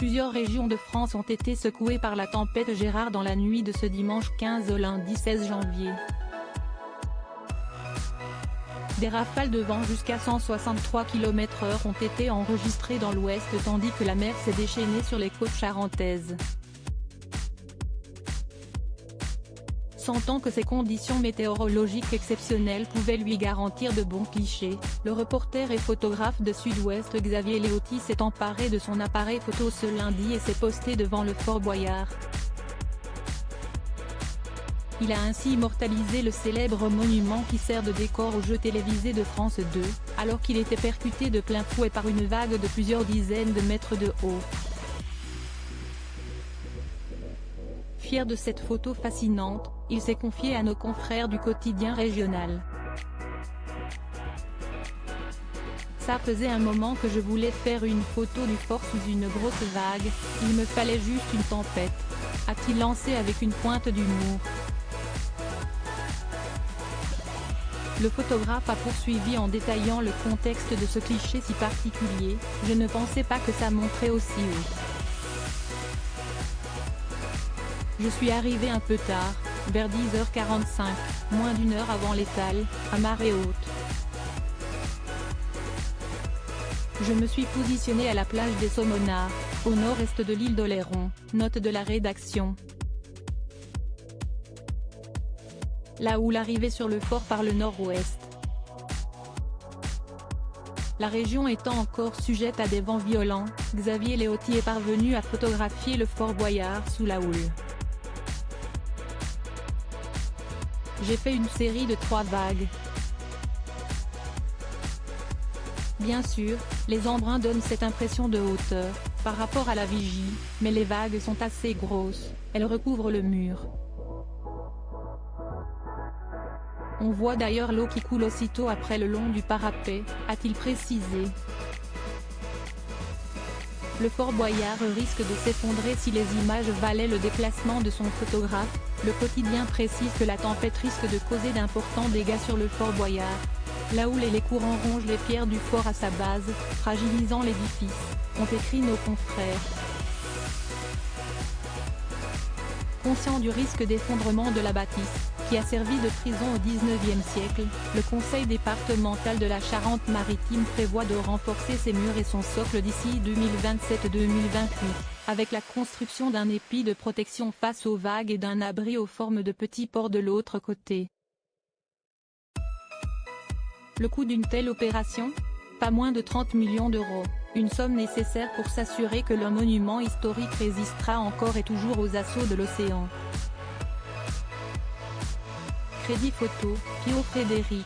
Plusieurs régions de France ont été secouées par la tempête Gérard dans la nuit de ce dimanche 15 au lundi 16 janvier. Des rafales de vent jusqu'à 163 km/h ont été enregistrées dans l'ouest tandis que la mer s'est déchaînée sur les côtes charentaises. Sentant que ces conditions météorologiques exceptionnelles pouvaient lui garantir de bons clichés, le reporter et photographe de Sud-Ouest Xavier Léoty s'est emparé de son appareil photo ce lundi et s'est posté devant le Fort Boyard. Il a ainsi immortalisé le célèbre monument qui sert de décor au jeu télévisé de France 2, alors qu'il était percuté de plein fouet par une vague de plusieurs dizaines de mètres de haut. Fier de cette photo fascinante, il s'est confié à nos confrères du quotidien régional. Ça faisait un moment que je voulais faire une photo du fort sous une grosse vague, il me fallait juste une tempête, a-t-il lancé avec une pointe d'humour. Le photographe a poursuivi en détaillant le contexte de ce cliché si particulier, je ne pensais pas que ça monterait aussi haut. Je suis arrivé un peu tard, vers 10h45, moins d'une heure avant l'étal, à marée haute. Je me suis positionné à la plage des Saumonards, au nord-est de l'île d'Oléron, note de la rédaction. Là où l'arrivée sur le fort par le nord-ouest. La région étant encore sujette à des vents violents, Xavier Léoty est parvenu à photographier le Fort Boyard sous la houle. J'ai fait une série de 3 vagues. Bien sûr, les embruns donnent cette impression de hauteur, par rapport à la vigie, mais les vagues sont assez grosses, elles recouvrent le mur. On voit d'ailleurs l'eau qui coule aussitôt après le long du parapet, a-t-il précisé. Le Fort Boyard risque de s'effondrer si les images valaient le déplacement de son photographe. Le quotidien précise que la tempête risque de causer d'importants dégâts sur le Fort Boyard. La houle et les courants rongent les pierres du fort à sa base, fragilisant l'édifice, ont écrit nos confrères. Conscient du risque d'effondrement de la bâtisse, qui a servi de prison au XIXe siècle, le conseil départemental de la Charente-Maritime prévoit de renforcer ses murs et son socle d'ici 2027-2028, avec la construction d'un épi de protection face aux vagues et d'un abri aux formes de petits ports de l'autre côté. Le coût d'une telle opération ? Pas moins de 30 millions d'euros, une somme nécessaire pour s'assurer que le monument historique résistera encore et toujours aux assauts de l'océan. Crédit photo, Pio Frédéric.